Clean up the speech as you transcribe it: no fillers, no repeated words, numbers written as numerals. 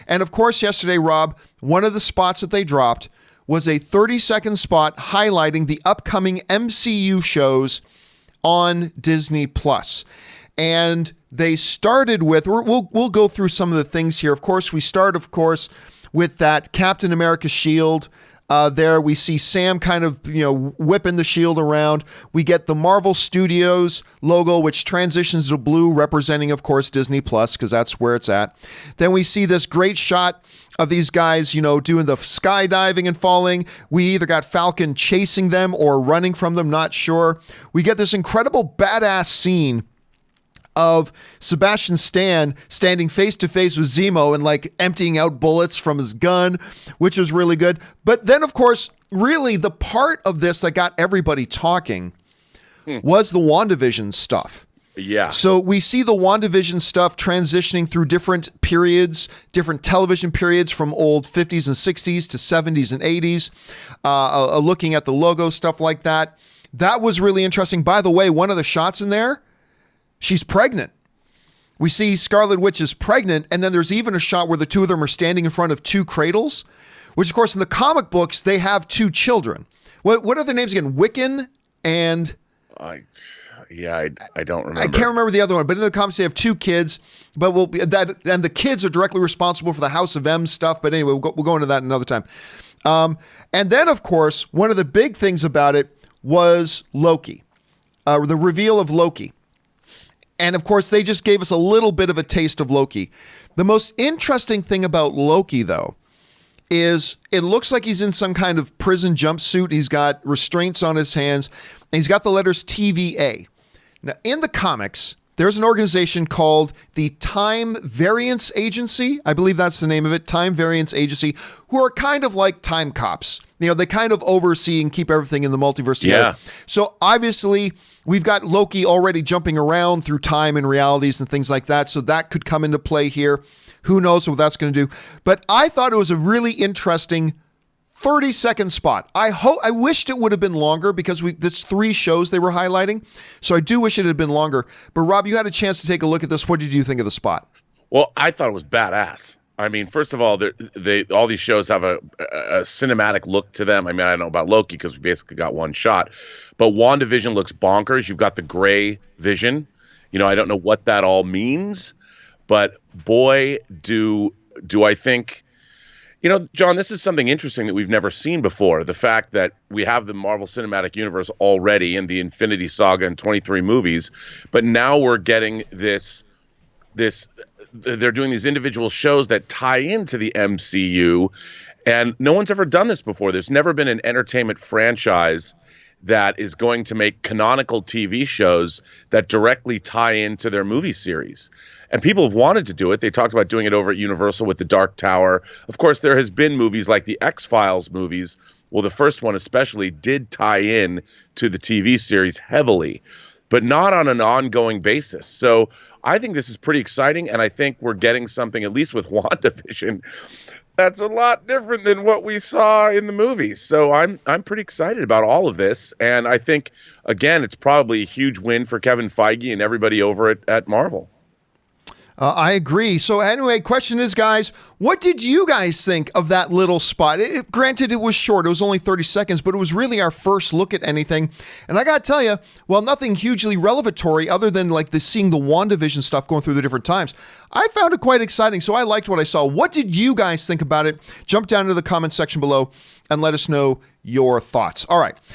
And of course, yesterday, Rob, one of the spots that they dropped was a 30-second spot highlighting the upcoming MCU shows on Disney Plus. And they started with, we'll go through some of the things here. Of course, we start, with that Captain America shield. There we see Sam kind of, whipping the shield around. We get the Marvel Studios logo, which transitions to blue, representing, of course, Disney Plus, because that's where it's at. Then we see this great shot of these guys, doing the skydiving and falling. We either got Falcon chasing them or running from them, not sure. We get this incredible badass scene of Sebastian Stan standing face to face with Zemo and like emptying out bullets from his gun, which was really good. But then, of course, really the part of this that got everybody talking was the Wandavision stuff. Yeah. So we see the Wandavision stuff transitioning through different periods, different television periods from old 50s and 60s to 70s and 80s, looking at the logo, stuff like that. That was really interesting. By the way, one of the shots in there, she's pregnant. We see Scarlet Witch is pregnant, and then there's even a shot where the two of them are standing in front of two cradles, which, of course, in the comic books, they have two children. What are their names again? Wiccan and... I don't remember. I can't remember the other one, but in the comics, they have two kids, but and the kids are directly responsible for the House of M stuff, but anyway, we'll go into that another time. And then, of course, one of the big things about it was Loki, the reveal of Loki. And of course, they just gave us a little bit of a taste of Loki. The most interesting thing about Loki, though, is it looks like he's in some kind of prison jumpsuit. He's got restraints on his hands, and he's got the letters TVA. Now, in the comics, there's an organization called the Time Variance Agency. I believe that's the name of it, Time Variance Agency, who are kind of like time cops. They kind of oversee and keep everything in the multiverse together. Yeah. So obviously, we've got Loki already jumping around through time and realities and things like that. So that could come into play here. Who knows what that's going to do? But I thought it was a really interesting 30-second spot. I wished it would have been longer because there's 3 shows they were highlighting. So I do wish it had been longer. But Rob, you had a chance to take a look at this. What did you think of the spot? Well, I thought it was badass. I mean, first of all, all these shows have a cinematic look to them. I mean, I don't know about Loki because we basically got one shot. But WandaVision looks bonkers. You've got the gray vision. I don't know what that all means. But boy, do I think... John, this is something interesting that we've never seen before. The fact that we have the Marvel Cinematic Universe already in the Infinity Saga and 23 movies, but now we're getting this they're doing these individual shows that tie into the MCU, and no one's ever done this before. There's never been an entertainment franchise that is going to make canonical TV shows that directly tie into their movie series. And people have wanted to do it. They talked about doing it over at Universal with The Dark Tower. Of course, there has been movies like the X-Files movies. Well, the first one especially did tie in to the TV series heavily, but not on an ongoing basis. So I think this is pretty exciting, and I think we're getting something, at least with WandaVision, that's a lot different than what we saw in the movies. So I'm pretty excited about all of this, and I think, again, it's probably a huge win for Kevin Feige and everybody over at Marvel. I agree. So anyway, question is, guys, what did you guys think of that little spot? Granted, it was short. It was only 30 seconds, but it was really our first look at anything. And I got to tell you, well, nothing hugely revelatory other than like seeing the WandaVision stuff going through the different times. I found it quite exciting, so I liked what I saw. What did you guys think about it? Jump down into the comment section below and let us know your thoughts. All right,